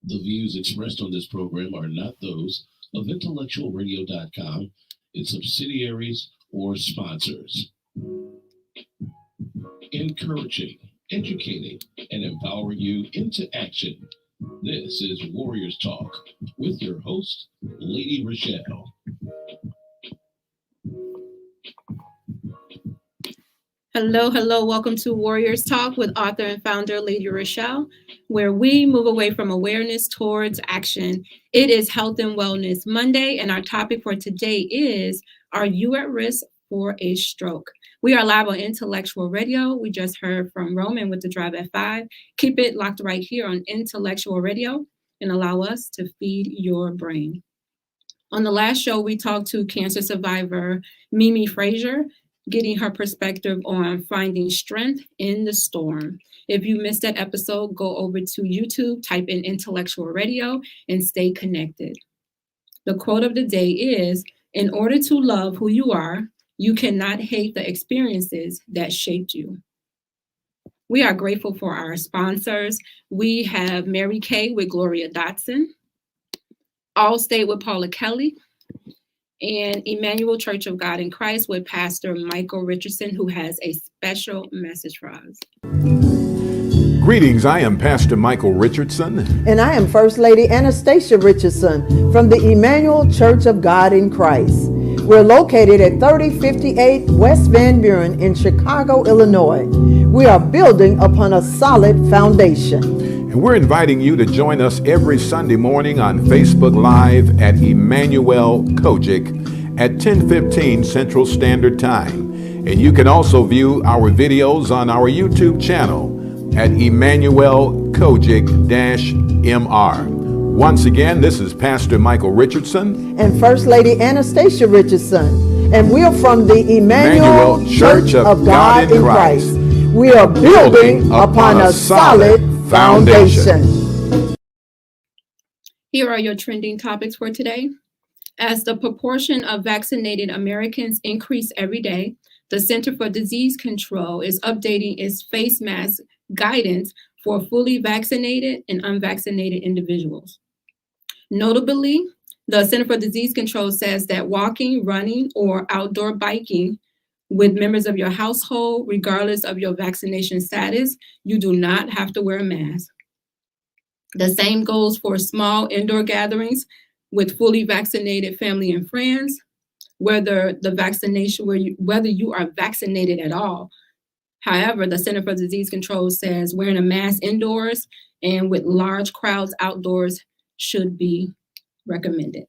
The views expressed on this program are not those of intellectualradio.com, its subsidiaries, or sponsors. Encouraging, educating, and empowering you into action. This is Warriors Talk with your host, Lady ReShell. Hello. Welcome to Warriors Talk with author and founder Lady ReShell, where we move away from awareness towards action. It is Health and Wellness Monday, and our topic for today is, are you at risk for a stroke? We are live on Intellectual Radio. We just heard from Roman with the Drive at 5. Keep it locked right here on Intellectual Radio and allow us to feed your brain. On the last show, we talked to cancer survivor Mimi Frazier, getting her perspective on finding strength in the storm. If you missed that episode, go over to YouTube, type in Intellectual Radio, and stay connected. The quote of the day is, in order to love who you are, you cannot hate the experiences that shaped you. We are grateful for our sponsors. We have Mary Kay with Gloria Dotson, Allstate with Paula Kelly, and Emanuel C.O.G.I.C with Pastor Michael Richardson, who has a special message for us. Greetings, I am Pastor Michael Richardson. And I am First Lady Anastasia Richardson from the Emanuel Church of God in Christ. We're located at 3058 West Van Buren in Chicago, Illinois. We are building upon a solid foundation. And we're inviting you to join us every Sunday morning on Facebook Live at Emanuel C.O.G.I.C at 10:15 Central Standard Time. And you can also view our videos on our YouTube channel at Emanuel C.O.G.I.C-MR. Once again, this is Pastor Michael Richardson and First Lady Anastasia Richardson, and we're from the Emanuel Church of God in Christ. We are building upon a solid foundation. Here are your trending topics for today. As the proportion of vaccinated Americans increase every day, the Center for Disease Control is updating its face mask guidance for fully vaccinated and unvaccinated individuals. Notably, the Center for Disease Control says that walking, running, or outdoor biking with members of your household, regardless of your vaccination status, you do not have to wear a mask. The same goes for small indoor gatherings with fully vaccinated family and friends, whether you are vaccinated at all. However, the Center for Disease Control says wearing a mask indoors and with large crowds outdoors should be recommended.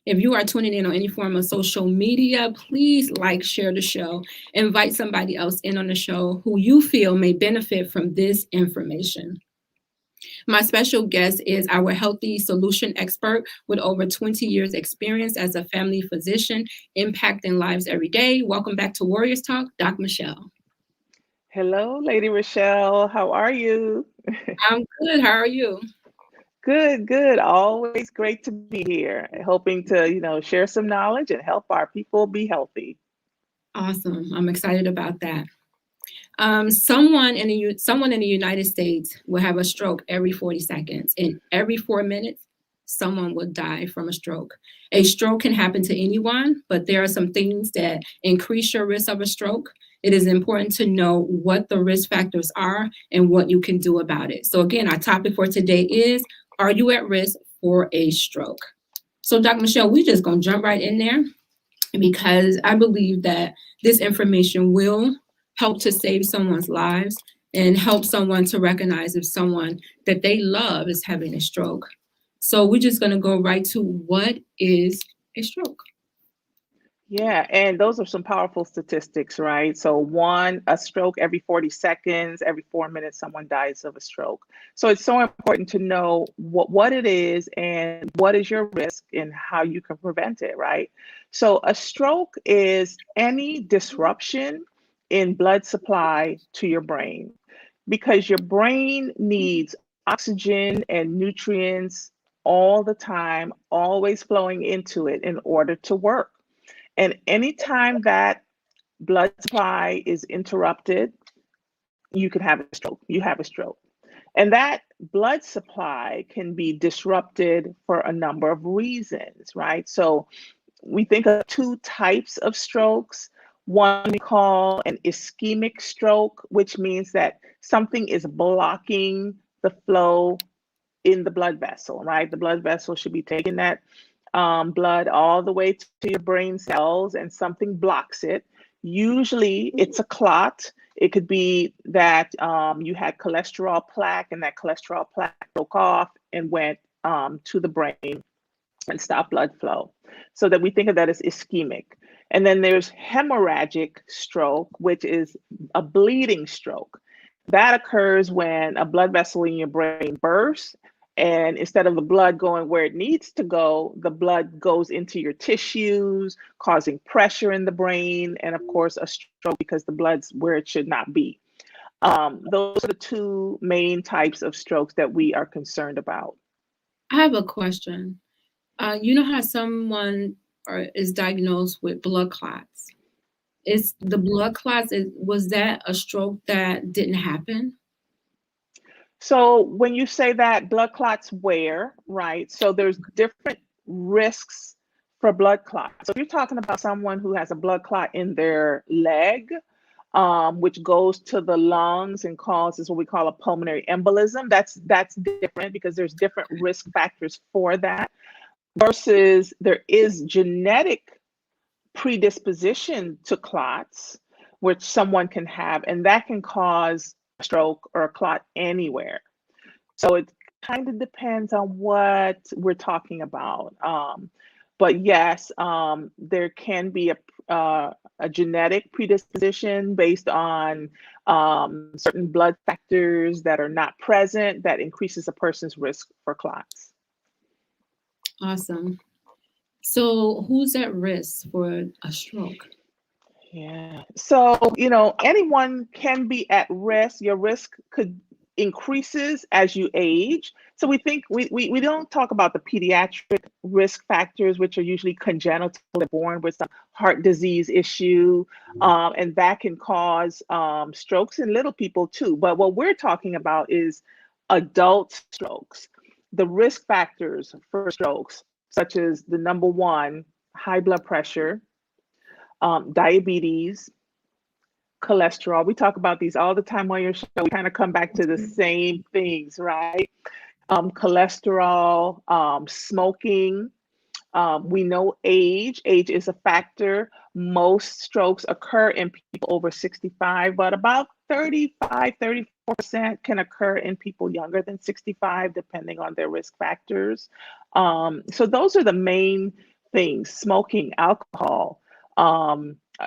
If you are tuning in on any form of social media, please like, share the show, invite somebody else in on the show who you feel may benefit from this information. My special guest is our healthy solution expert with over 20 years experience as a family physician, impacting lives every day. Welcome back to Warriors Talk, Doc Michelle. Hello, Lady ReShell. How are you? I'm good. How are you? Good, good. Always great to be here. Hoping to, share some knowledge and help our people be healthy. Awesome. I'm excited about that. Someone in the United States will have a stroke every 40 seconds, and every 4 minutes, someone will die from a stroke. A stroke can happen to anyone, but there are some things that increase your risk of a stroke. It is important to know what the risk factors are and what you can do about it. So again, our topic for today is, are you at risk for a stroke? So Dr. Michelle, we're just going to jump right in there because I believe that this information will help to save someone's lives and help someone to recognize if someone that they love is having a stroke. So we're just going to go right to what is a stroke. Yeah, and those are some powerful statistics, right? So a stroke every 40 seconds, every 4 minutes, someone dies of a stroke. So it's so important to know what it is and what is your risk and how you can prevent it, right? So a stroke is any disruption in blood supply to your brain, because your brain needs oxygen and nutrients all the time, always flowing into it in order to work. And anytime that blood supply is interrupted, you can have a stroke. You have a stroke. And that blood supply can be disrupted for a number of reasons, right? So we think of two types of strokes. One we call an ischemic stroke, which means that something is blocking the flow in the blood vessel, right? The blood vessel should be taking that blood all the way to your brain cells, and something blocks it. Usually it's a clot. It could be that you had cholesterol plaque, and that cholesterol plaque broke off and went to the brain and stopped blood flow. So that we think of that as ischemic. And then there's hemorrhagic stroke, which is a bleeding stroke. That occurs when a blood vessel in your brain bursts, and instead of the blood going where it needs to go, the blood goes into your tissues, causing pressure in the brain, and of course a stroke because the blood's where it should not be. Those are the two main types of strokes that we are concerned about. I have a question. You know how someone is diagnosed with blood clots? Is the blood clots, was that a stroke that didn't happen? So when you say that, blood clots where, right? So there's different risks for blood clots. So if you're talking about someone who has a blood clot in their leg, which goes to the lungs and causes what we call a pulmonary embolism, that's different because there's different risk factors for that. Versus there is genetic predisposition to clots, which someone can have, and that can cause a stroke or a clot anywhere. So it kind of depends on what we're talking about. But yes, there can be a genetic predisposition based on certain blood factors that are not present that increases a person's risk for clots. Awesome. So who's at risk for a stroke? Yeah. So, anyone can be at risk. Your risk could increases as you age. So we think we don't talk about the pediatric risk factors, which are usually congenital, they're born with some heart disease issue, and that can cause strokes in little people too. But what we're talking about is adult strokes. The risk factors for strokes, such as the number one, high blood pressure, diabetes, cholesterol. We talk about these all the time on your show. We kind of come back to the same things, right? Cholesterol, smoking. We know age. Age is a factor. Most strokes occur in people over 65, but about 34% can occur in people younger than 65, depending on their risk factors. So those are the main things: smoking, alcohol,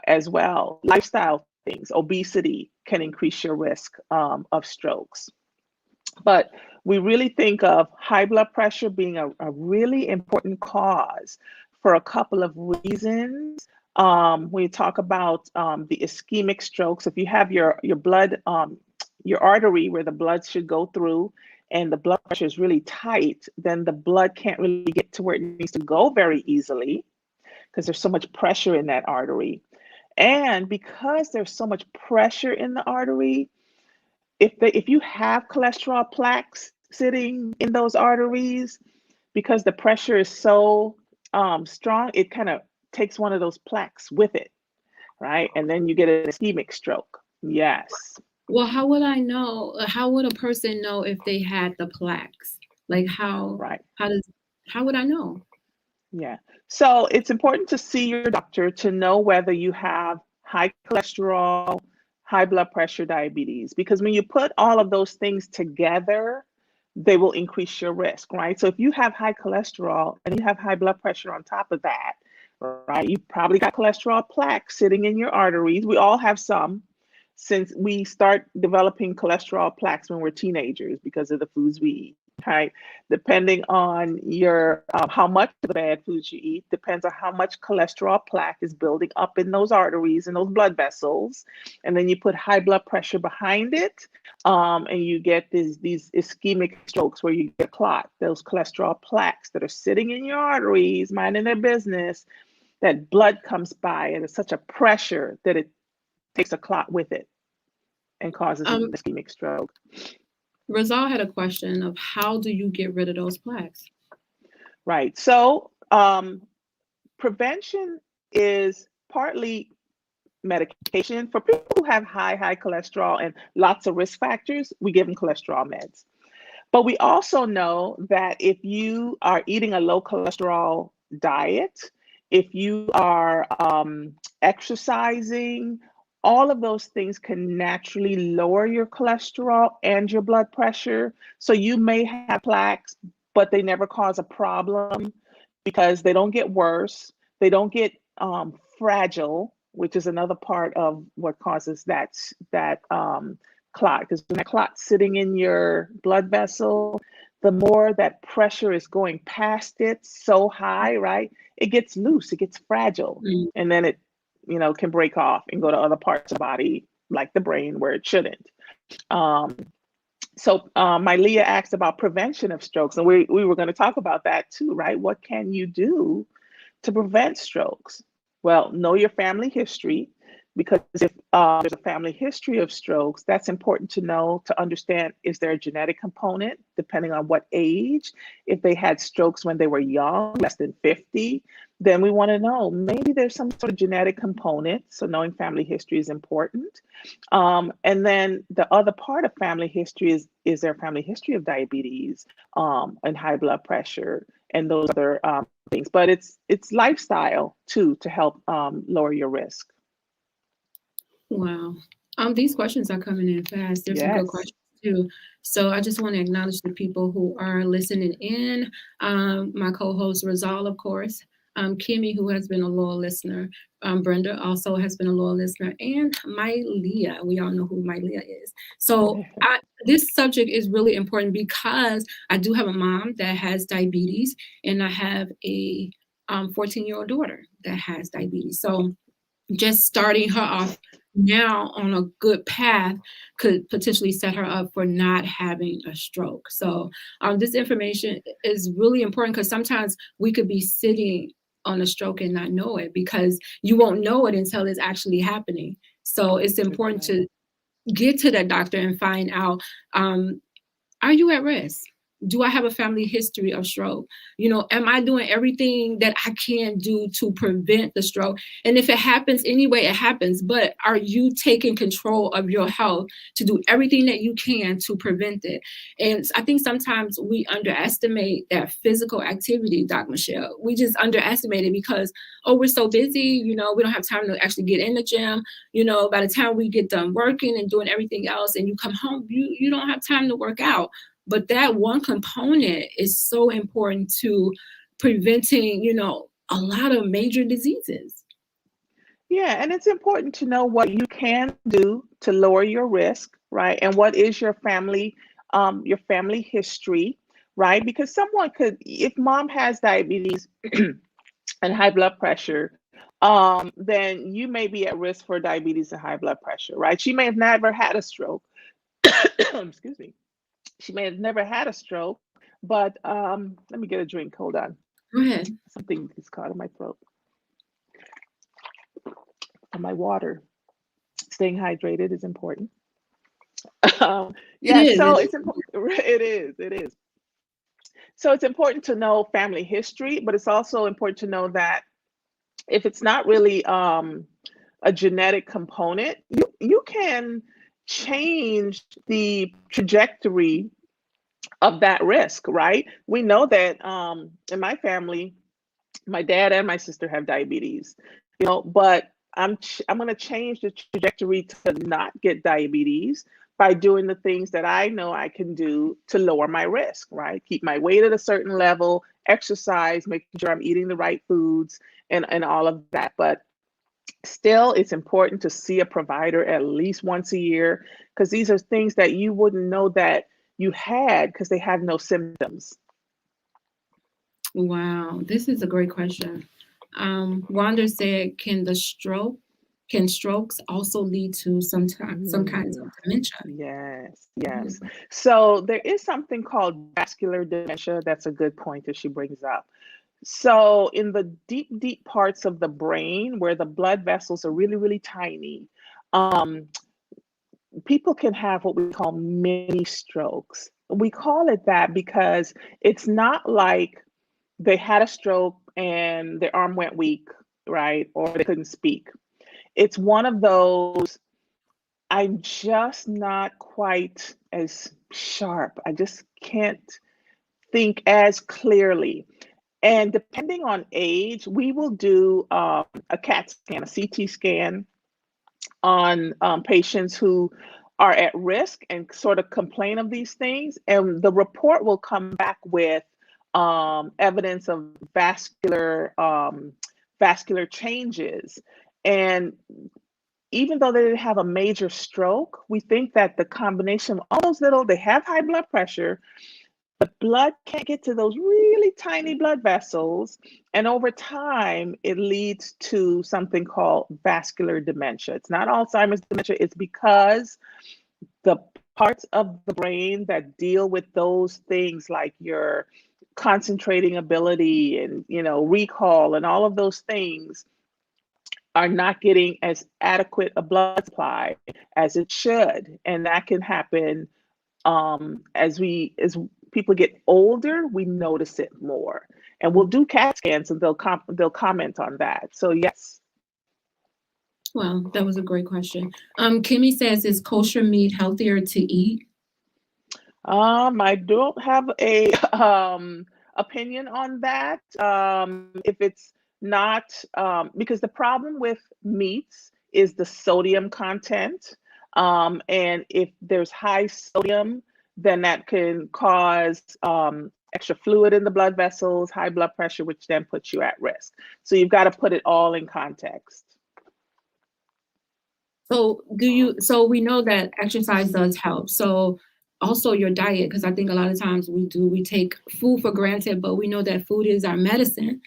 as well. Lifestyle things, obesity can increase your risk of strokes. But we really think of high blood pressure being a really important cause for a couple of reasons. We talk about the ischemic strokes. If you have your blood, your artery where the blood should go through, and the blood pressure is really tight, then the blood can't really get to where it needs to go very easily because there's so much pressure in that artery. And because there's so much pressure in the artery, if you have cholesterol plaques sitting in those arteries, because the pressure is so strong, it kind of takes one of those plaques with it, right? And then you get an ischemic stroke. Yes. Well, how would I know? How would a person know if they had the plaques? Like Right. how would I know? Yeah. So it's important to see your doctor to know whether you have high cholesterol, high blood pressure, diabetes, because when you put all of those things together, they will increase your risk, right? So if you have high cholesterol and you have high blood pressure on top of that, right, you probably got cholesterol plaques sitting in your arteries. We all have some, since we start developing cholesterol plaques when we're teenagers because of the foods we eat, right? Depending on your how much of the bad foods you eat, depends on how much cholesterol plaque is building up in those arteries and those blood vessels. And then you put high blood pressure behind it, and you get these ischemic strokes where you get clot, those cholesterol plaques that are sitting in your arteries, minding their business, that blood comes by and it's such a pressure that it takes a clot with it and causes an ischemic stroke. Rizal had a question of how do you get rid of those plaques? Right. So prevention is partly medication. For people who have high cholesterol and lots of risk factors, we give them cholesterol meds. But we also know that if you are eating a low cholesterol diet, if you are exercising, all of those things can naturally lower your cholesterol and your blood pressure. So you may have plaques, but they never cause a problem because they don't get worse. They don't get fragile, which is another part of what causes that clot. Because when that clot's sitting in your blood vessel, the more that pressure is going past it so high, right? It gets loose, it gets fragile, and then it, can break off and go to other parts of the body, like the brain, where it shouldn't. So my Leah asked about prevention of strokes, and we were going to talk about that too, right? What can you do to prevent strokes? Well, know your family history, because if there's a family history of strokes, that's important to know, to understand, is there a genetic component depending on what age? If they had strokes when they were young, less than 50, then we want to know maybe there's some sort of genetic component. So knowing family history is important. And then the other part of family history is there a family history of diabetes and high blood pressure and those other things. But it's lifestyle too to help lower your risk. Wow. These questions are coming in fast. There's some good questions too. So I just want to acknowledge the people who are listening in. My co-host Rizal, of course, Kimmy, who has been a loyal listener, Brenda also has been a loyal listener, and my Leah. We all know who my Leah is. So this subject is really important because I do have a mom that has diabetes, and I have a 14-year-old daughter that has diabetes. So just starting her off now on a good path could potentially set her up for not having a stroke. So this information is really important because sometimes we could be sitting on a stroke and not know it, because you won't know it until it's actually happening. So it's important to get to the doctor and find out, are you at risk? Do I have a family history of stroke? Am I doing everything that I can do to prevent the stroke? And if it happens anyway, it happens. But are you taking control of your health to do everything that you can to prevent it? And I think sometimes we underestimate that physical activity, Dr. Michelle. We just underestimate it because, we're so busy, we don't have time to actually get in the gym. By the time we get done working and doing everything else and you come home, you don't have time to work out. But that one component is so important to preventing, a lot of major diseases. Yeah, and it's important to know what you can do to lower your risk, right? And what is your family history, right? Because someone could, if mom has diabetes and high blood pressure, then you may be at risk for diabetes and high blood pressure, right? She may have never had a stroke, excuse me, She may have never had a stroke, but let me get a drink. Hold on. Go ahead. Something is caught in my throat. And my water. Staying hydrated is important. Yeah, so it's important. It is. So it's important to know family history, but it's also important to know that if it's not really a genetic component, you can change the trajectory of that risk, right? We know that in my family, my dad and my sister have diabetes, but I'm going to change the trajectory to not get diabetes by doing the things that I know I can do to lower my risk, right? Keep my weight at a certain level, exercise, making sure I'm eating the right foods and all of that. But still, it's important to see a provider at least once a year, because these are things that you wouldn't know that you had because they have no symptoms. Wow, this is a great question. Wanda said, can strokes also lead to some kinds of dementia? Yes. So there is something called vascular dementia. That's a good point that she brings up. So in the deep parts of the brain where the blood vessels are really, really tiny, people can have what we call mini strokes. We call it that because it's not like they had a stroke and their arm went weak, right? Or they couldn't speak. It's one of those, I'm just not quite as sharp. I just can't think as clearly. And depending on age, we will do a CAT scan, a CT scan on patients who are at risk and sort of complain of these things. And the report will come back with evidence of vascular changes. And even though they didn't have a major stroke, we think that the combination of all those they have high blood pressure, the blood can't get to those really tiny blood vessels. And over time, it leads to something called vascular dementia. It's not Alzheimer's dementia. It's because the parts of the brain that deal with those things like your concentrating ability and, recall and all of those things are not getting as adequate a blood supply as it should. And that can happen as people get older, we notice it more. And we'll do CAT scans and they'll comment on that. So yes. Well, that was a great question. Kimmy says, is kosher meat healthier to eat? I don't have a opinion on that. If it's not, because the problem with meats is the sodium content. And if there's high sodium, then that can cause extra fluid in the blood vessels, high blood pressure, which then puts you at risk. So you've got to put it all in context. So we know that exercise does help. So also your diet, because I think a lot of times we take food for granted, but we know that food is our medicine.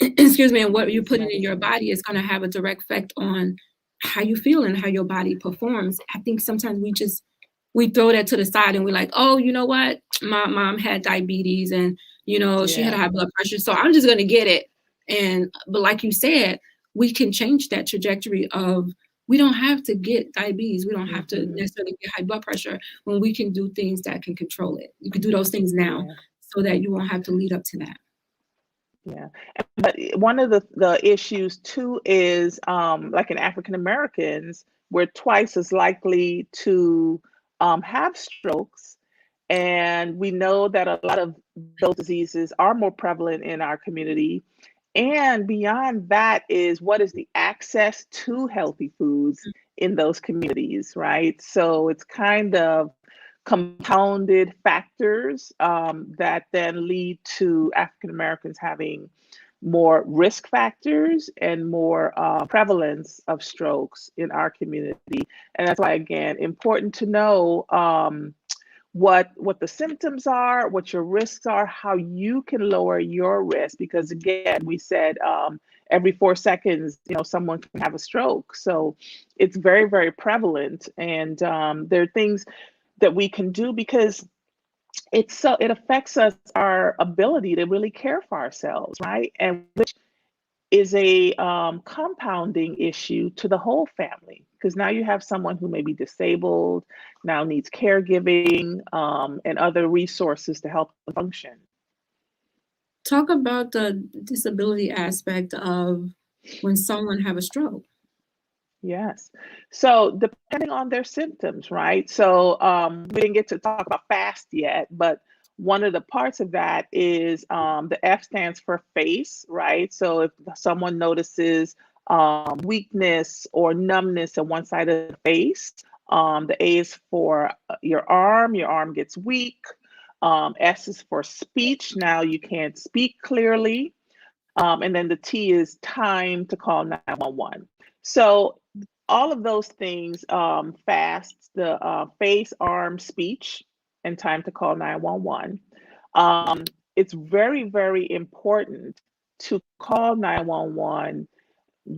Excuse me, and what you're putting in your body is going to have a direct effect on how you feel and how your body performs. I think sometimes we throw that to the side and we're like, oh, you know what? My mom had diabetes and, she had a high blood pressure, so I'm just going to get it. But like you said, we can change that trajectory of, we don't have to get diabetes. We don't have to necessarily get high blood pressure when we can do things that can control it. You can do those things now so that you won't have to lead up to that. Yeah, but one of the issues too is like in African Americans, we're twice as likely to have strokes. And we know that a lot of those diseases are more prevalent in our community. And beyond that is, what is the access to healthy foods in those communities, right? So it's kind of compounded factors that then lead to African Americans having more risk factors and more prevalence of strokes in our community. And that's why, again, important to know what the symptoms are, what your risks are, how you can lower your risk. Because again, we said every 4 seconds, someone can have a stroke. So it's very, very prevalent. And there are things that we can do, because it affects us, our ability to really care for ourselves, right? And which is a compounding issue to the whole family, because now you have someone who may be disabled, now needs caregiving, and other resources to help them function. Talk about the disability aspect of when someone have a stroke. Yes. So depending on their symptoms, right? So we didn't get to talk about FAST yet, but one of the parts of that is the F stands for face, right? So if someone notices weakness or numbness on one side of the face, the A is for your arm gets weak. S is for speech. Now you can't speak clearly. And then the T is time to call 911. So all of those things, FAST, the face, arm, speech, and time to call 911. It's very, very important to call 911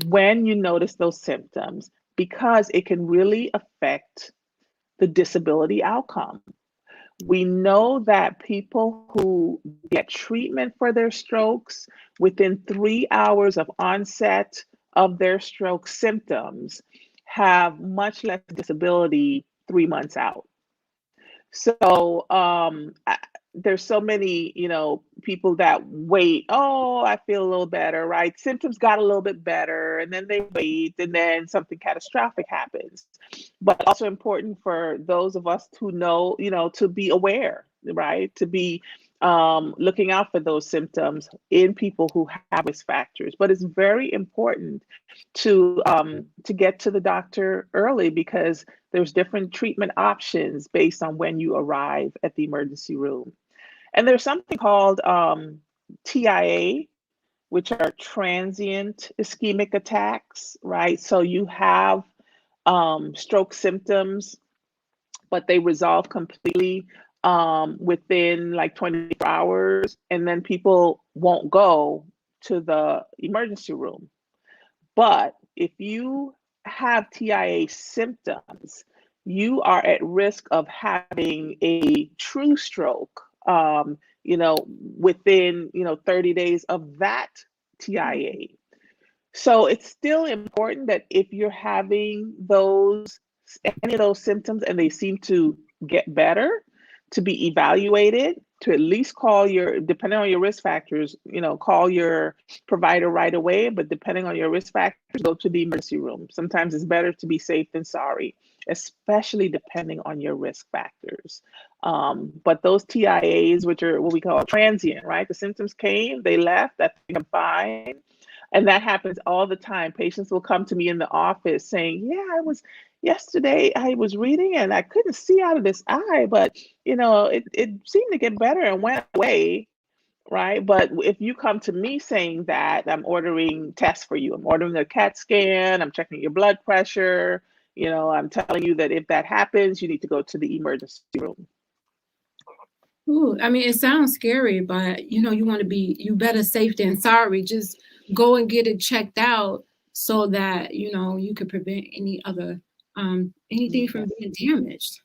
when you notice those symptoms, because it can really affect the disability outcome. We know that people who get treatment for their strokes within 3 hours of onset of their stroke symptoms have much less disability 3 months out. So there's so many, people that wait. Oh, I feel a little better, right? Symptoms got a little bit better, and then they wait, and then something catastrophic happens. But also important for those of us who know, to be aware, right? To be looking out for those symptoms in people who have risk factors. But it's very important to get to the doctor early, because there's different treatment options based on when you arrive at the emergency room. And there's something called TIA, which are transient ischemic attacks, right? So you have stroke symptoms, but they resolve completely within like 24 hours, and then people won't go to the emergency room. But if you have TIA symptoms, you are at risk of having a true stroke, within, 30 days of that TIA. So it's still important that if you're having any of those symptoms and they seem to get better, to be evaluated, to at least call depending on your risk factors, call your provider right away. But depending on your risk factors, go to the emergency room. Sometimes it's better to be safe than sorry, especially depending on your risk factors. But those TIAs, which are what we call transient, right? The symptoms came, they left, I think I'm fine. And that happens all the time. Patients will come to me in the office saying, yesterday I was reading and I couldn't see out of this eye, but it seemed to get better and went away, right? But if you come to me saying that, I'm ordering tests for you. I'm ordering a CAT scan, I'm checking your blood pressure, I'm telling you that if that happens, you need to go to the emergency room. Ooh, I mean, it sounds scary, but you better safe than sorry. Just go and get it checked out so that you could prevent any other anything from being damaged.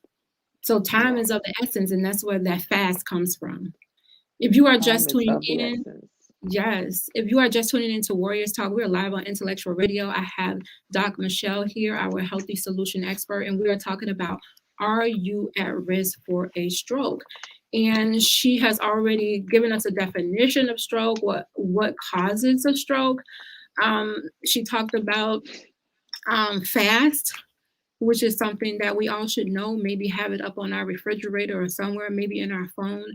So time is of the essence, and that's where that fast comes from. If you are just tuning in, if you are just tuning into Warriors Talk, we're live on Intellectual Radio. I have Doc Michelle here, our healthy solution expert, and we are talking about, are you at risk for a stroke? And she has already given us a definition of stroke, what causes a stroke. She talked about FAST, which is something that we all should know, maybe have it up on our refrigerator or somewhere, maybe in our phone,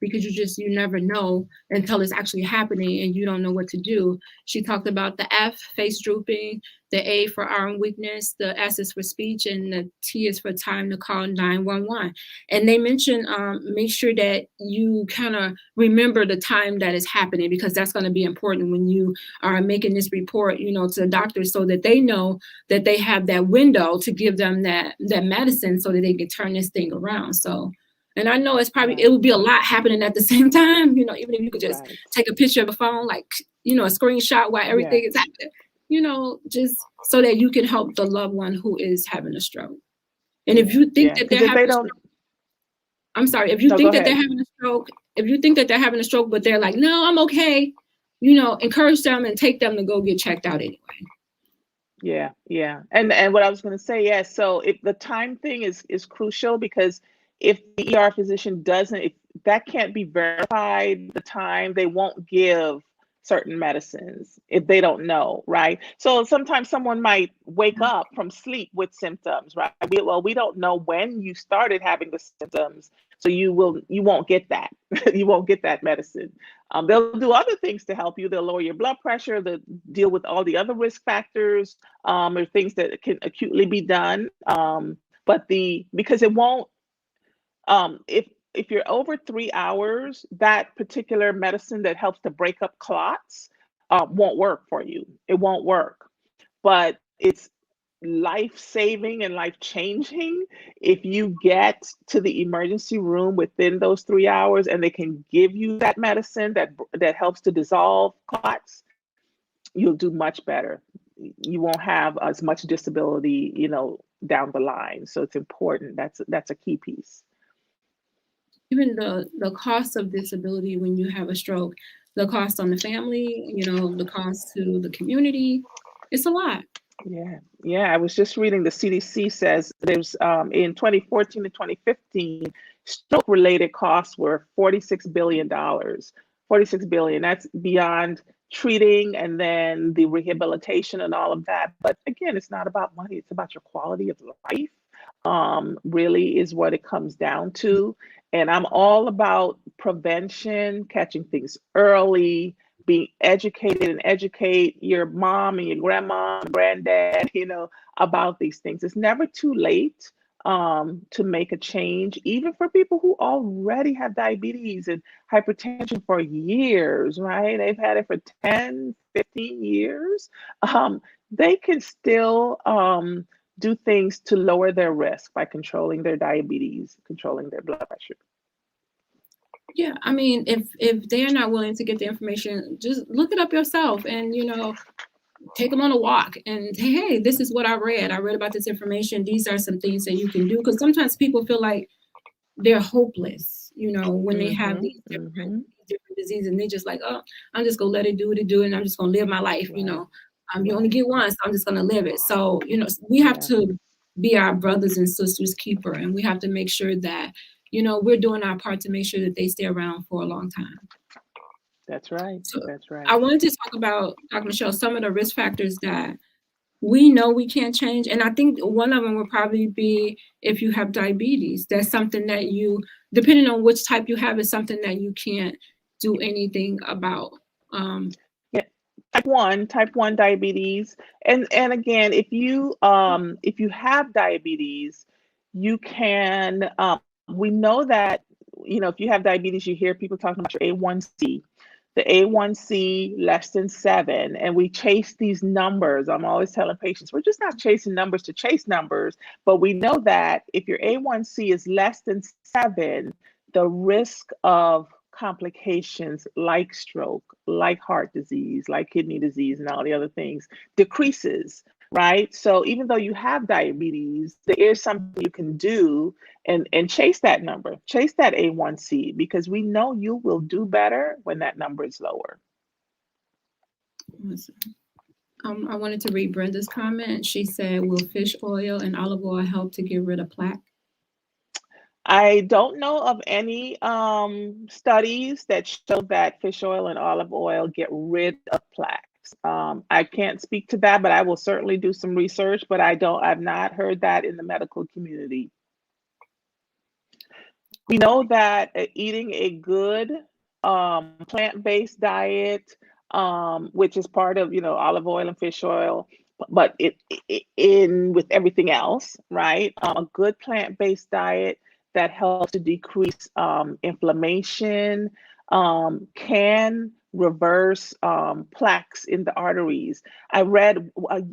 because you never know until it's actually happening and you don't know what to do. She talked about the F, face drooping, the A for arm weakness, the S is for speech, and the T is for time to call 911. And they mentioned make sure that you kind of remember the time that is happening, because that's going to be important when you are making this report, to the doctor, so that they know that they have that window to give them that medicine so that they can turn this thing around. So, and I know it would be a lot happening at the same time, even if you could just take a picture of a phone, like, a screenshot while everything is happening, just so that you can help the loved one who is having a stroke. And if you think that they're having a stroke, I'm sorry, if you No, think go that they're ahead. having a stroke, but they're like, no, I'm okay, encourage them and take them to go get checked out anyway. Yeah. And what I was going to say, yes. So if the time thing is crucial, because if the ER physician doesn't, if that can't be verified, the time, they won't give certain medicines if they don't know, right? So sometimes someone might wake up from sleep with symptoms, right? We don't know when you started having the symptoms, so you won't get that. You won't get that medicine. They'll do other things to help you. They'll lower your blood pressure. They'll deal with all the other risk factors, or things that can acutely be done. But because it won't, if you're over 3 hours, that particular medicine that helps to break up clots won't work for you. It won't work. But it's life-saving and life-changing if you get to the emergency room within those 3 hours and they can give you that medicine that helps to dissolve clots. You'll do much better. You won't have as much disability, down the line. So it's important. That's a key piece. Even the cost of disability when you have a stroke, the cost on the family, the cost to the community, it's a lot. Yeah. I was just reading the CDC says there's in 2014 to 2015, stroke-related costs were $46 billion. $46 billion. That's beyond treating and then the rehabilitation and all of that. But again, it's not about money. It's about your quality of life. Really is what it comes down to. And I'm all about prevention, catching things early, being educated, and educate your mom and your grandma and granddad, about these things. It's never too late to make a change, even for people who already have diabetes and hypertension for years, right? They've had it for 10, 15 years. They can still do things to lower their risk by controlling their diabetes, controlling their blood pressure. Yeah, I mean, if they're not willing to get the information, just look it up yourself and, take them on a walk and say, hey, this is what I read. I read about this information. These are some things that you can do. Because sometimes people feel like they're hopeless, when they have these different diseases, and they're just like, oh, I'm just going to let it do what it do, and I'm just going to live my life, You only get one, so I'm just going to live it. So, we have to be our brothers and sisters keeper, and we have to make sure that, we're doing our part to make sure that they stay around for a long time. That's right. So That's right. I wanted to talk about, Dr. Michelle, some of the risk factors that we know we can't change. And I think one of them would probably be if you have diabetes. That's something that you, depending on which type you have, is something that you can't do anything about. Type 1 diabetes. And again, if you have diabetes, you can, we know that, if you have diabetes, you hear people talking about your A1C. The A1C less than 7, and we chase these numbers. I'm always telling patients, we're just not chasing numbers to chase numbers, but we know that if your A1C is less than 7, the risk of complications like stroke, like heart disease, like kidney disease, and all the other things decreases, right? So even though you have diabetes, there is something you can do and chase that number, chase that A1C, because we know you will do better when that number is lower. I wanted to read Brenda's comment. She said, will fish oil and olive oil help to get rid of plaque? I don't know of any studies that show that fish oil and olive oil get rid of plaques. I can't speak to that, but I will certainly do some research, but I've not heard that in the medical community. We know that eating a good plant-based diet, which is part of, olive oil and fish oil, but with everything else, right? A good plant-based diet that helps to decrease inflammation, can reverse plaques in the arteries. I read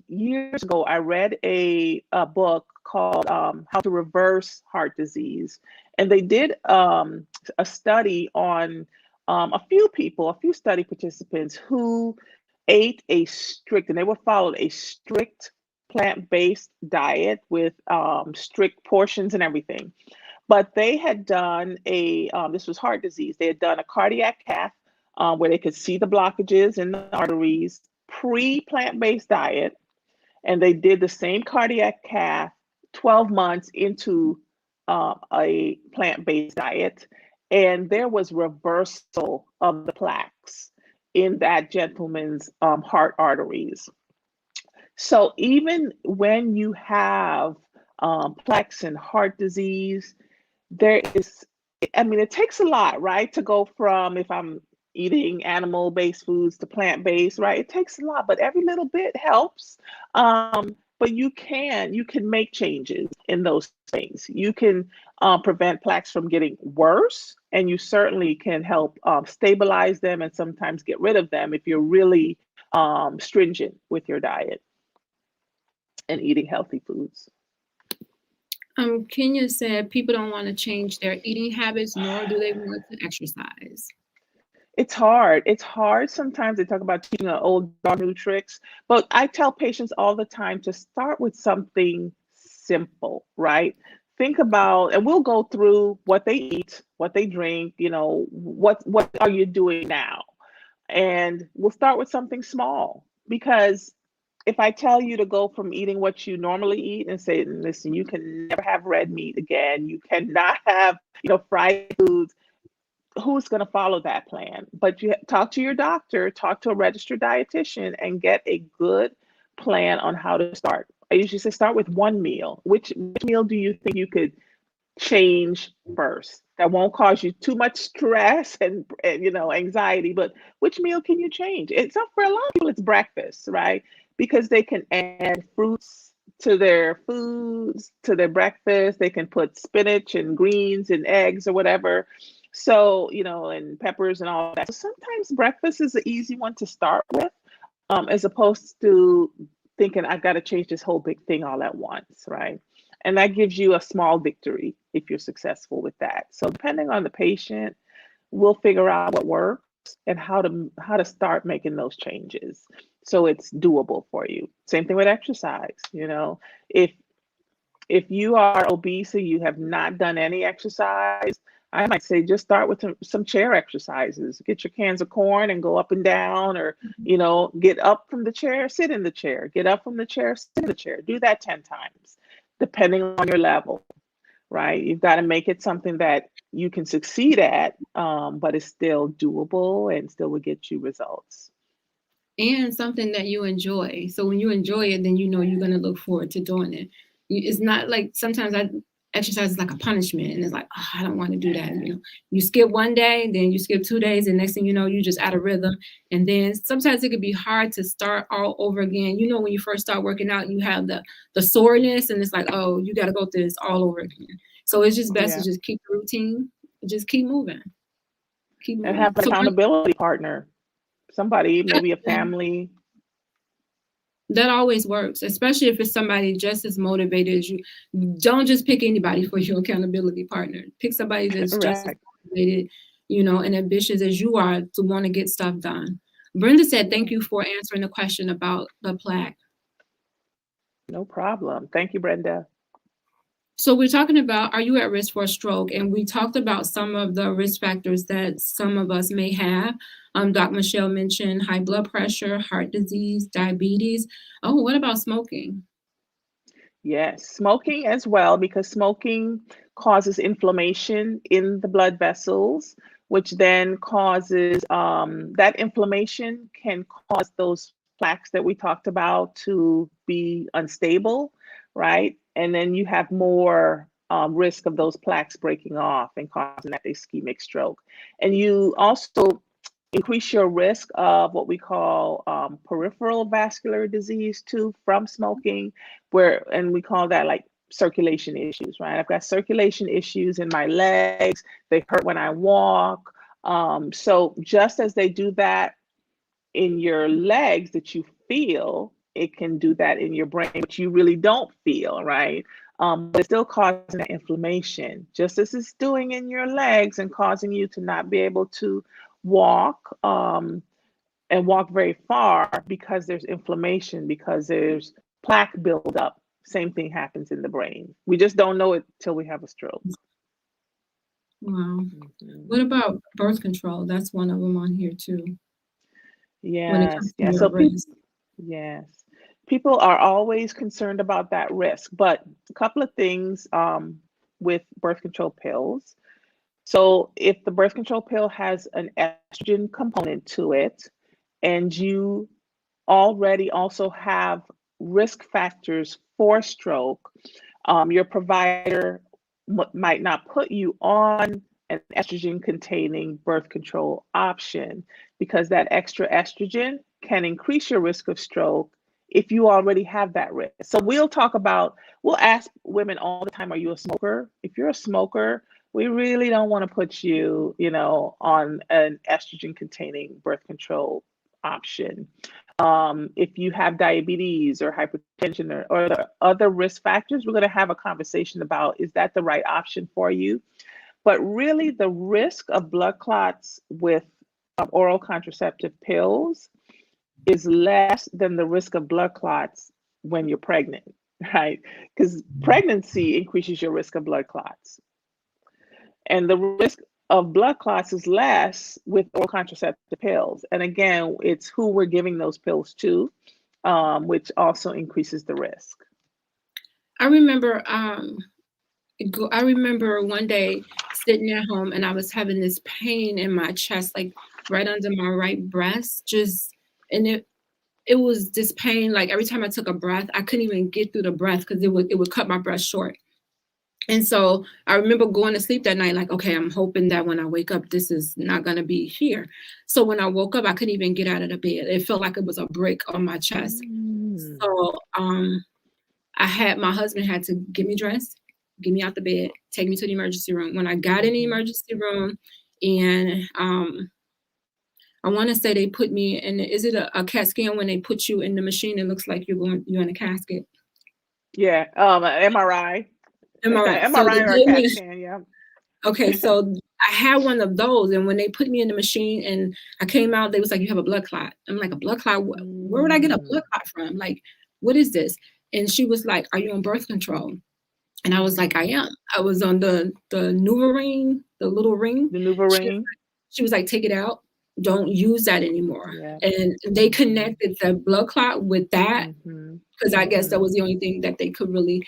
years ago, a book called How to Reverse Heart Disease. And they did a study on a few study participants who ate and they were followed a strict plant-based diet with strict portions and everything. But they had done this was heart disease. They had done a cardiac cath where they could see the blockages in the arteries pre-plant-based diet. And they did the same cardiac cath 12 months into a plant-based diet. And there was reversal of the plaques in that gentleman's heart arteries. So even when you have plaques and heart disease, there is, I mean, it takes a lot, right? To go from, if I'm eating animal-based foods to plant-based, right? It takes a lot, but every little bit helps. But you can make changes in those things. You can prevent plaques from getting worse, and you certainly can help stabilize them and sometimes get rid of them if you're really stringent with your diet and eating healthy foods. Kenya said people don't want to change their eating habits, nor do they want to exercise. It's hard. It's hard. Sometimes they talk about teaching an old dog new tricks, but I tell patients all the time to start with something simple, right? Think about, and we'll go through what they eat, what they drink, you know, what are you doing now? And we'll start with something small, because if I tell you to go from eating what you normally eat and say, listen, you can never have red meat again, you cannot have, you know, fried foods, who's going to follow that plan? But you talk to your doctor, talk to a registered dietitian, and get a good plan on how to start. I usually say start with one meal. Which meal do you think you could change first that won't cause you too much stress and you know, anxiety? But which meal can you change? It's not, for a lot of people, it's breakfast, right? Because they can add fruits to their foods, to their breakfast. They can put spinach and greens and eggs or whatever. So, you know, and peppers and all that. So sometimes breakfast is an easy one to start with, as opposed to thinking I've got to change this whole big thing all at once, right? And that gives you a small victory if you're successful with that. So depending on the patient, we'll figure out what works and how to start making those changes so it's doable for you. Same thing with exercise. You know, if you are obese and you have not done any exercise, I might say just start with some chair exercises. Get your cans of corn and go up and down, or, you know, get up from the chair, sit in the chair, get up from the chair, sit in the chair. Do that 10 times, depending on your level, right? You've got to make it something that you can succeed at, but it's still doable and still will get you results. And something that you enjoy. So when you enjoy it, then you know you're going to look forward to doing it. It's not like sometimes exercise is like a punishment, and it's like, oh, I don't want to do that. You know, you skip one day, then you skip 2 days, and next thing you know, you just out of rhythm. And then sometimes it could be hard to start all over again. You know, when you first start working out, you have the soreness, and it's like, oh, you got to go through this all over again. So it's just best to just keep the routine, just keep moving. And have an accountability partner, somebody, maybe a family. That always works, especially if it's somebody just as motivated as you. Don't just pick anybody for your accountability partner. Pick somebody that's just as motivated, you know, and ambitious as you are to want to get stuff done. Brenda said, thank you for answering the question about the plaque. No problem. Thank you, Brenda. So we're talking about, are you at risk for a stroke? And we talked about some of the risk factors that some of us may have. Dr. Michelle mentioned high blood pressure, heart disease, diabetes. Oh, what about smoking? Yes, smoking as well, because smoking causes inflammation in the blood vessels, which then causes, that inflammation can cause those plaques that we talked about to be unstable, right? And then you have more risk of those plaques breaking off and causing that ischemic stroke. And you also increase your risk of what we call peripheral vascular disease too from smoking, and we call that like circulation issues, right? I've got circulation issues in my legs. They hurt when I walk. So just as they do that in your legs that you feel, it can do that in your brain, which you really don't feel, right? But it's still causing that inflammation, just as it's doing in your legs and causing you to not be able to walk and walk very far because there's inflammation, because there's plaque buildup. Same thing happens in the brain. We just don't know it till we have a stroke. Wow. Mhm. What about birth control? That's one of them on here too. When it comes Yes, to yes. your So risk. yes, people are always concerned about that risk, but a couple of things with birth control pills. So if the birth control pill has an estrogen component to it, and you already also have risk factors for stroke, your provider might not put you on an estrogen containing birth control option because that extra estrogen can increase your risk of stroke if you already have that risk. So we'll ask women all the time, are you a smoker? If you're a smoker, we really don't want to put you, on an estrogen containing birth control option. If you have diabetes or hypertension or the other risk factors, we're going to have a conversation about, is that the right option for you? But really, the risk of blood clots with oral contraceptive pills is less than the risk of blood clots when you're pregnant, right? Because pregnancy increases your risk of blood clots. And the risk of blood clots is less with oral contraceptive pills. And again, it's who we're giving those pills to, which also increases the risk. I remember one day sitting at home and I was having this pain in my chest, like right under my right breast, and it was this pain, like every time I took a breath, I couldn't even get through the breath because it would cut my breath short. And so I remember going to sleep that night, like, okay, I'm hoping that when I wake up, this is not going to be here. So when I woke up, I couldn't even get out of the bed. It felt like it was a brick on my chest. So my husband had to get me dressed, get me out the bed, take me to the emergency room. When I got in the emergency room, and I want to say they put me in, is it a CAT scan when they put you in the machine? It looks like you're in a casket. Yeah, MRI. MRI. So they MRI or gave CAT me scan, yeah. Okay, so I had one of those, and when they put me in the machine and I came out, they was like, "You have a blood clot." I'm like, "A blood clot? Where would I get a blood clot from? Like, what is this?" And she was like, "Are you on birth control?" And I was like, "I am." I was on the NuvaRing, the little ring. The NuvaRing. She was like, "Take it out. Don't use that anymore." Yeah. And they connected the blood clot with that because I guess that was the only thing that they could really,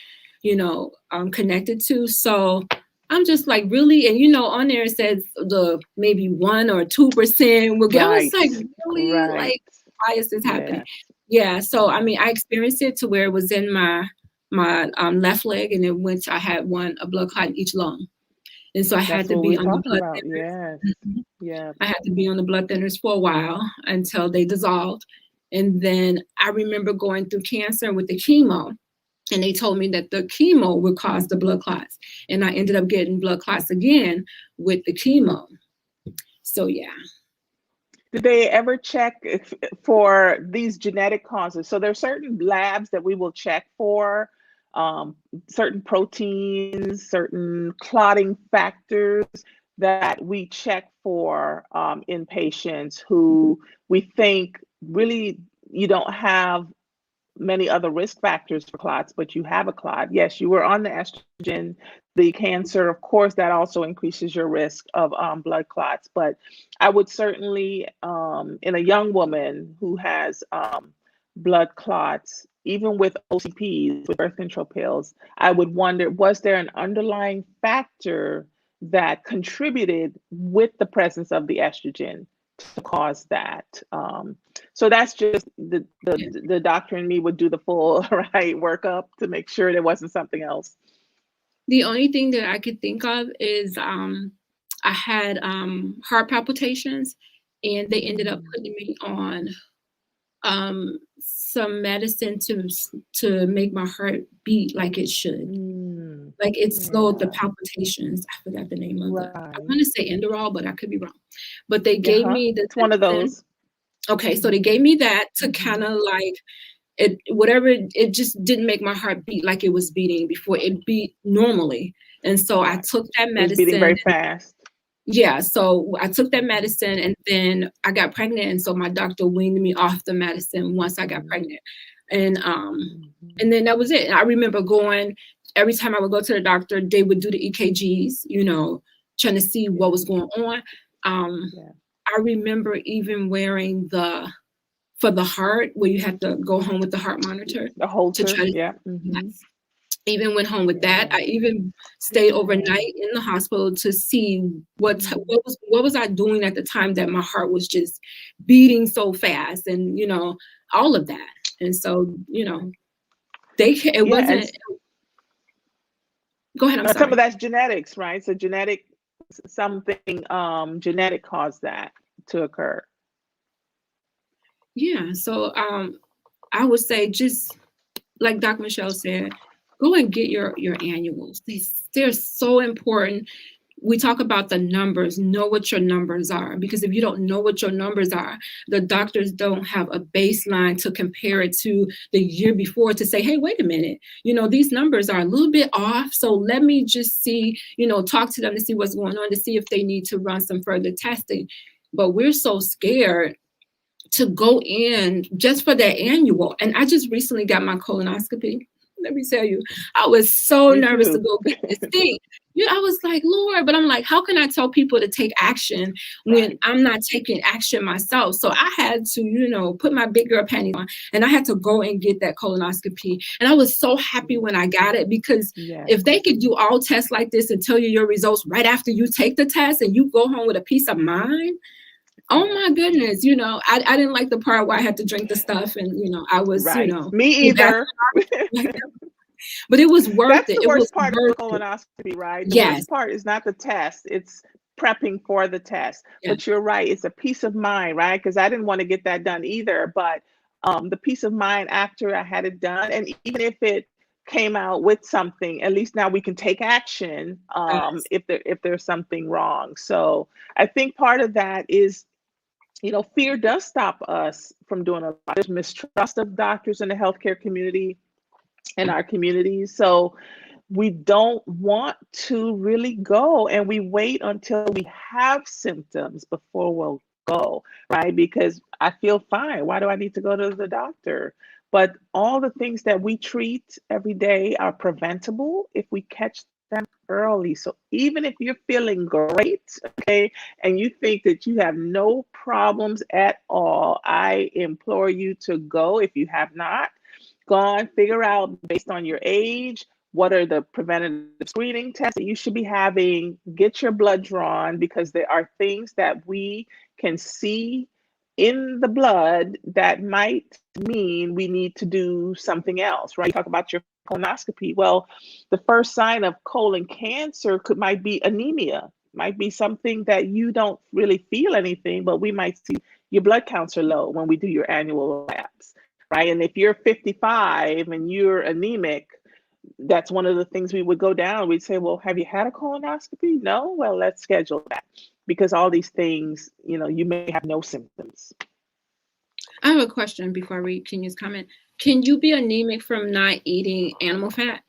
connect it to. So I'm just like, really? And on there it says the maybe 1 or 2% will get. I was like, really? Like, why is this happening? Yeah. So I mean, I experienced it to where it was in my left leg, and then I had a blood clot in each lung, and so I had to be on the blood thinners. Yeah. I had to be on the blood thinners for a while until they dissolved, and then I remember going through cancer with the chemo. And they told me that the chemo would cause the blood clots. And I ended up getting blood clots again with the chemo. So, yeah. Did they ever check for these genetic causes? So there are certain labs that we will check for certain proteins, certain clotting factors that we check for in patients who we think really you don't have many other risk factors for clots, but you have a clot. Yes, you were on the estrogen, the cancer, of course, that also increases your risk of blood clots. But I would certainly, in a young woman who has blood clots, even with OCPs, with birth control pills, I would wonder, was there an underlying factor that contributed with the presence of the estrogen to cause that? So that's just the doctor and me would do the full workup to make sure there wasn't something else. The only thing that I could think of is I had heart palpitations, and they ended up putting me on some medicine to make my heart beat like it should. Like it slowed the palpitations. I forgot the name of it. I want to say Enderall, but I could be wrong. But they gave me it's one of those. Okay, so they gave me that to kind of like it just didn't make my heart beat like it was beating before. It beat normally. And so I took that medicine. It was beating very fast. Yeah, so I took that medicine, and then I got pregnant, and so my doctor weaned me off the medicine once I got pregnant. And then that was it. I remember going, every time I would go to the doctor, they would do the EKGs, trying to see what was going on. I remember even wearing for the heart, where you have to go home with the heart monitor. The Holter, to try to, yes. Even went home with that. I even stayed overnight in the hospital to see what was I doing at the time that my heart was just beating so fast, and all of that. And so it wasn't. Go ahead. I'm sorry. Some of that's genetics, right? So something genetic caused that to occur. Yeah. So I would say, just like Dr. Michelle said, go and get your annuals. They're so important. We talk about the numbers. Know what your numbers are, because if you don't know what your numbers are, the doctors don't have a baseline to compare it to the year before to say, hey, wait a minute, these numbers are a little bit off. So let me just see, talk to them to see what's going on, to see if they need to run some further testing. But we're so scared to go in just for their annual. And I just recently got my colonoscopy. Let me tell you, I was so nervous to go get this thing. I was like, Lord, but I'm like, how can I tell people to take action when I'm not taking action myself? So I had to, put my big girl panties on, and I had to go and get that colonoscopy. And I was so happy when I got it, because if they could do all tests like this and tell you your results right after you take the test, and you go home with a peace of mind. Oh my goodness, I didn't like the part where I had to drink the stuff, and I was, me either. But it was worth it. That's the worst part of the colonoscopy, right? The worst part is not the test; it's prepping for the test. But you're right; it's a peace of mind, right? Because I didn't want to get that done either. But the peace of mind after I had it done, and even if it came out with something, at least now we can take action if there's something wrong. So I think part of that is, fear does stop us from doing a lot. There's mistrust of doctors in the healthcare community and our communities. So we don't want to really go, and we wait until we have symptoms before we'll go, right? Because I feel fine. Why do I need to go to the doctor? But all the things that we treat every day are preventable if we catch them early. So even if you're feeling great, okay, and you think that you have no problems at all, I implore you to go. If you have not gone, figure out, based on your age, what are the preventative screening tests that you should be having. Get your blood drawn, because there are things that we can see in the blood that might mean we need to do something else, right? You talk about your colonoscopy. Well, the first sign of colon cancer might be anemia, might be something that you don't really feel anything, but we might see your blood counts are low when we do your annual labs, right? And if you're 55 and you're anemic, that's one of the things we would go down. We'd say, well, have you had a colonoscopy? No? Well, let's schedule that, because all these things, you may have no symptoms. I have a question before I read Kenya's comment. Can you be anemic from not eating animal fat?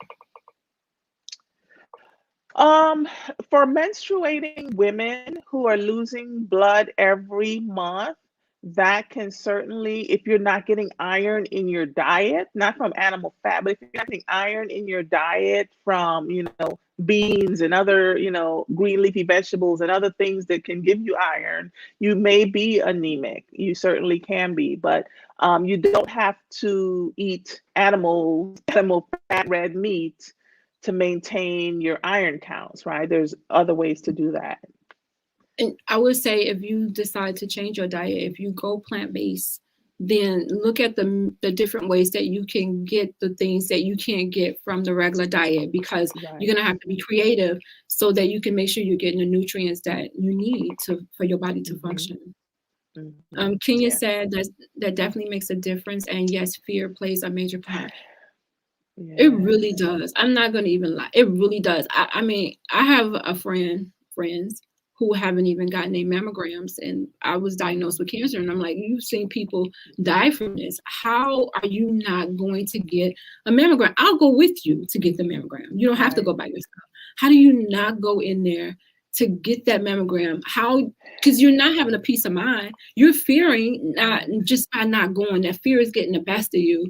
For menstruating women who are losing blood every month, that can certainly, if you're not getting iron in your diet, not from animal fat, but if you're not getting iron in your diet from, beans and other, green leafy vegetables and other things that can give you iron, you may be anemic. You certainly can be, but you don't have to eat animal fat, red meat to maintain your iron counts, right? There's other ways to do that. And I would say, if you decide to change your diet, if you go plant-based, then look at the different ways that you can get the things that you can't get from the regular diet, because you're going to have to be creative so that you can make sure you're getting the nutrients that you need for your body to function. Kenya said that definitely makes a difference. And yes, fear plays a major part. It really does. I'm not going to even lie. It really does. I mean, I have friends who haven't even gotten their mammograms, and I was diagnosed with cancer, and I'm like, you've seen people die from this. How are you not going to get a mammogram? I'll go with you to get the mammogram. You don't have to go by yourself. How do you not go in there to get that mammogram? How? Because you're not having a peace of mind. You're fearing just by not going. That fear is getting the best of you.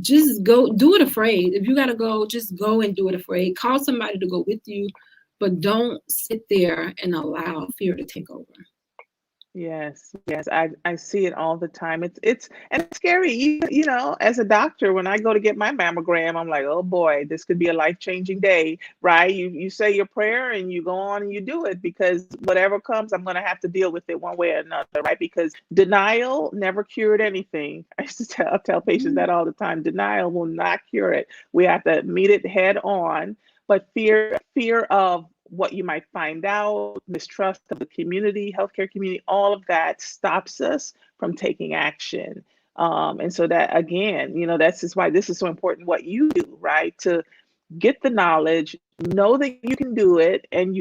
Just go, do it afraid. If you got to go, just go and do it afraid. Call somebody to go with you. but don't sit there and allow fear to take over. Yes, yes, I see it all the time. It's scary. You know, as a doctor, when I go to get my mammogram, I'm like, oh boy, this could be a life-changing day, right? You say your prayer and you go on and you do it, because whatever comes, I'm gonna have to deal with it one way or another, right? Because denial never cured anything. I used to tell patients that all the time. Denial will not cure it. We have to meet it head on. But fear of what you might find out, mistrust of the community, healthcare community, all of that stops us from taking action. And so that, again, you know, that's just why this is so important, what you do, right? To get the knowledge, know that you can do it. And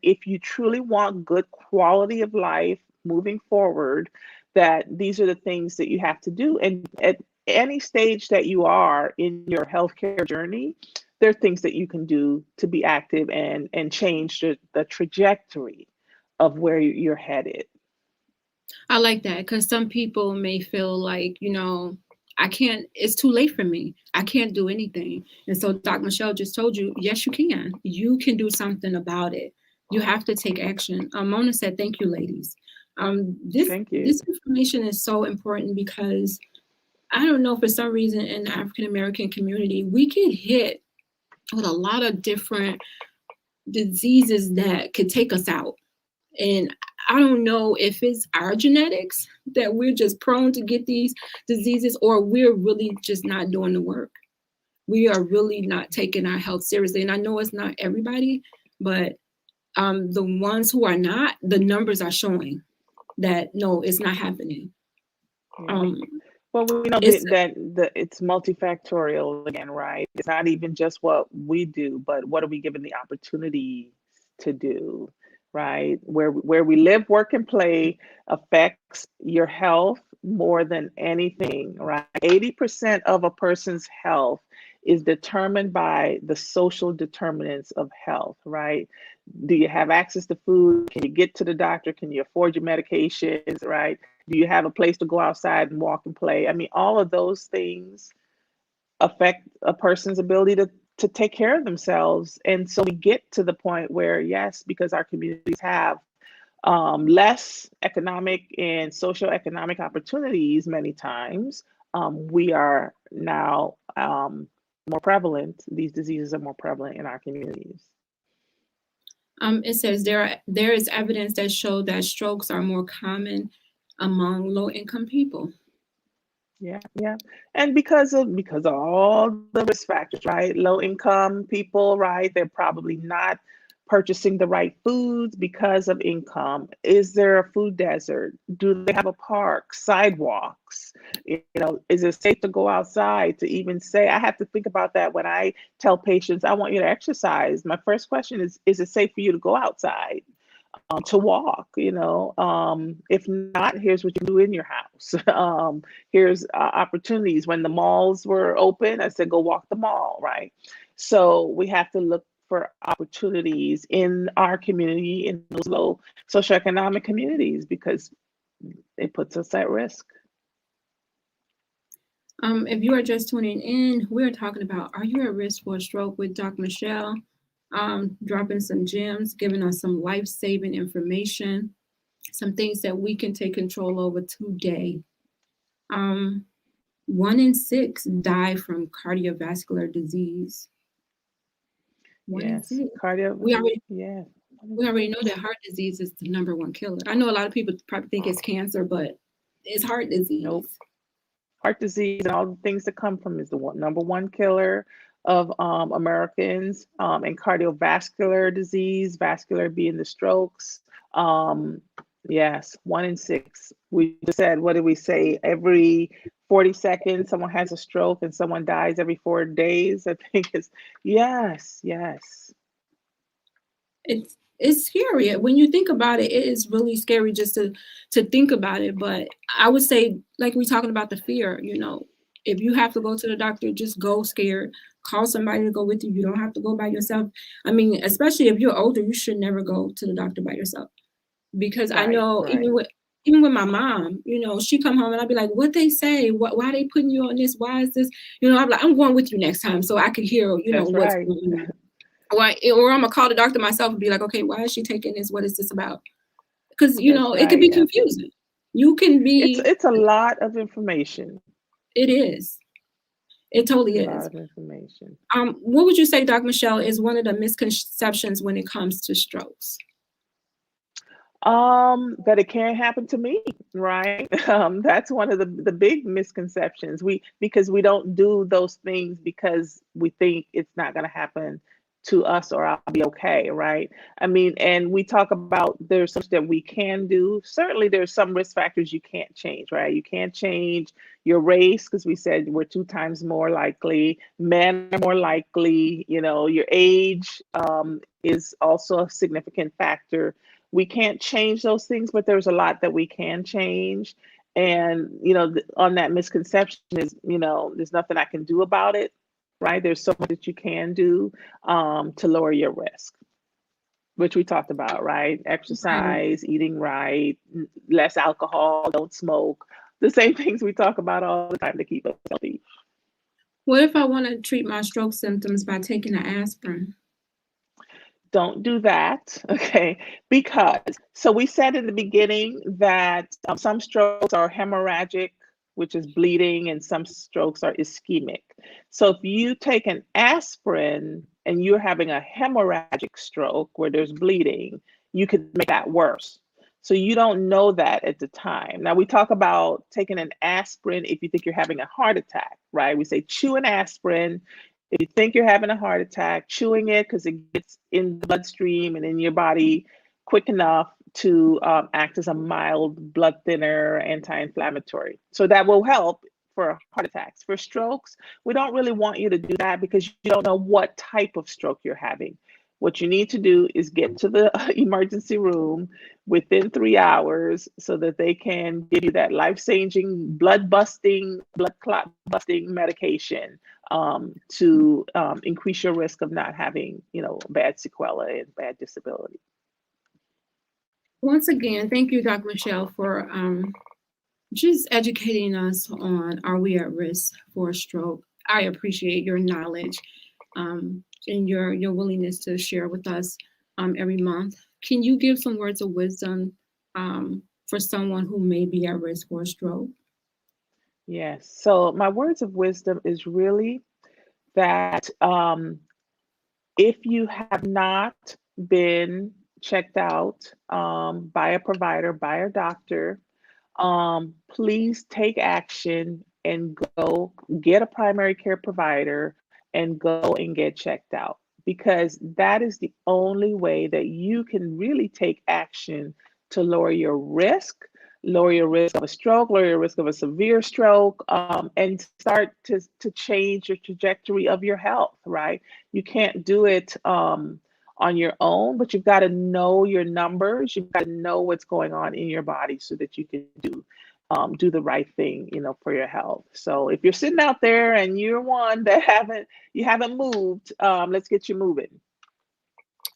if you truly want good quality of life moving forward, that these are the things that you have to do. And at any stage that you are in your healthcare journey, there are things that you can do to be active and change the trajectory of where you're headed. I like that, because some people may feel like, you know, it's too late for me. I can't do anything. And so Dr. Michelle just told you, yes, you can. You can do something about it. You have to take action. Mona said, thank you, ladies. Thank you. This information is so important, because I don't know, for some reason in the African-American community, we get hit with a lot of different diseases that could take us out. And I don't know if it's our genetics that we're just prone to get these diseases, or we're really just not doing the work. We are really not taking our health seriously. And I know it's not everybody, but the ones who are not, the numbers are showing that, no, it's not happening. Yeah. Well, we know that it's multifactorial again, right? It's not even just what we do, but what are we given the opportunity to do, right? Where we live, work, and play affects your health more than anything, right? 80% of a person's health is determined by the social determinants of health, right? Do you have access to food? Can you get to the doctor? Can you afford your medications, right? Do you have a place to go outside and walk and play? I mean, all of those things affect a person's ability to take care of themselves. And so we get to the point where, yes, because our communities have less economic and socioeconomic opportunities many times, we are now more prevalent. These diseases are more prevalent in our communities. It says there is evidence that show that strokes are more common among low-income people. Yeah. And because of all the risk factors, right? Low-income people, right? They're probably not purchasing the right foods because of income. Is there a food desert? Do they have a park, sidewalks? You know, is it safe to go outside? To even say, I have to think about that when I tell patients, I want you to exercise. My first question is it safe for you to go outside? To walk, you know, if not, here's what you do in your house. Here's opportunities. When the malls were open, I said, go walk the mall, right? So we have to look for opportunities in our community, in those low socioeconomic communities, because it puts us at risk. If you are just tuning in, we're talking about, are you at risk for a stroke, with Dr. Michelle? Dropping some gems, giving us some life-saving information, some things that we can take control over today. 1 in 6 die from cardiovascular disease. Yes, We already know that heart disease is the #1 killer. I know a lot of people probably think it's cancer, but it's heart disease. Nope. Heart disease and all the things that come from is the #1 killer of Americans, and cardiovascular disease, vascular being the strokes. Yes, 1 in 6. We just said, what did we say? Every 40 seconds, someone has a stroke, and someone dies every 4 days. I think it's, yes. It's scary. When you think about it, it is really scary just to think about it. But I would say, like we're talking about the fear, you know, if you have to go to the doctor, just go scared. Call somebody to go with you. You don't have to go by yourself. I mean, especially if you're older, you should never go to the doctor by yourself. Because I know even with my mom, you know, she come home and I'd be like, what they say? Why they putting you on this? Why is this? You know, I'm like, I'm going with you next time so I can hear, you know, what's going on. or I'm gonna call the doctor myself and be like, okay, why is she taking this? What is this about? Because That's it could be right. Yeah. confusing. You can be. It's a lot of information. It is. It totally A lot is. of information. What would you say, Dr. Michelle, is one of the misconceptions when it comes to strokes? That it can't happen to me, right? That's one of the big misconceptions. Because we don't do those things because we think it's not going to happen to us or I'll be okay, right? I mean, and we talk about there's some that we can do. Certainly there's some risk factors you can't change, right? You can't change your race because we said we're 2 times more likely. Men are more likely, your age is also a significant factor. We can't change those things, but there's a lot that we can change. And, on that misconception is, there's nothing I can do about it, right? There's so much that you can do to lower your risk, which we talked about, right? Exercise, eating right, less alcohol, don't smoke. The same things we talk about all the time to keep us healthy. What if I want to treat my stroke symptoms by taking an aspirin? Don't do that, okay? So we said in the beginning that some strokes are hemorrhagic, which is bleeding, and some strokes are ischemic. So if you take an aspirin and you're having a hemorrhagic stroke where there's bleeding, you could make that worse. So you don't know that at the time. Now we talk about taking an aspirin if you think you're having a heart attack, right? We say chew an aspirin. If you think you're having a heart attack, chewing it because it gets in the bloodstream and in your body quick enough to act as a mild blood thinner, anti-inflammatory. So that will help for heart attacks. For strokes, we don't really want you to do that because you don't know what type of stroke you're having. What you need to do is get to the emergency room within 3 hours so that they can give you that life-changing, blood clot busting medication to increase your risk of not having, bad sequelae and bad disability. Once again, thank you, Dr. Michelle, for just educating us on, are we at risk for a stroke? I appreciate your knowledge and your willingness to share with us every month. Can you give some words of wisdom for someone who may be at risk for a stroke? Yes. So my words of wisdom is really that if you have not been checked out by a provider, by a doctor, please take action and go get a primary care provider and go and get checked out, because that is the only way that you can really take action to lower your risk of a stroke, lower your risk of a severe stroke, and start to change your trajectory of your health, right? You can't do it on your own, but you've got to know your numbers. You've got to know what's going on in your body so that you can do the right thing, for your health. So if you're sitting out there and you're one that haven't moved, let's get you moving.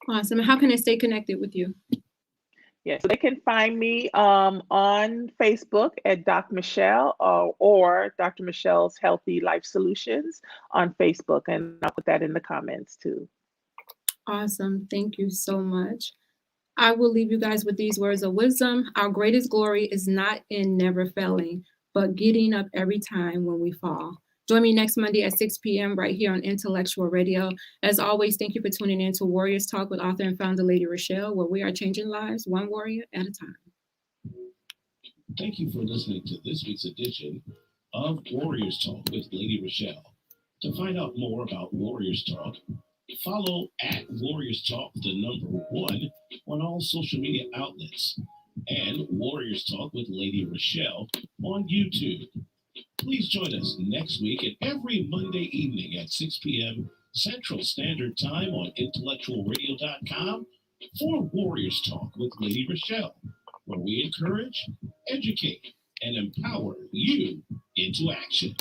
Awesome. How can I stay connected with you? Yeah, so they can find me on Facebook at Doc Michelle or Dr. Michelle's Healthy Life Solutions on Facebook, and I'll put that in the comments too. Awesome. Thank you so much. I will leave you guys with these words of wisdom. Our greatest glory is not in never failing, but getting up every time when we fall. Join me next Monday at 6 p.m. right here on Intellectual Radio. As always, thank you for tuning in to Warriors Talk with author and founder Lady ReShell, where we are changing lives one warrior at a time. Thank you for listening to this week's edition of Warriors Talk with Lady ReShell. To find out more about Warriors Talk, follow at Warriors Talk, the number 1, on all social media outlets, and Warriors Talk with Lady ReShell on YouTube. Please join us next week and every Monday evening at 6 p.m. Central Standard Time on intellectualradio.com for Warriors Talk with Lady ReShell, where we encourage, educate, and empower you into action.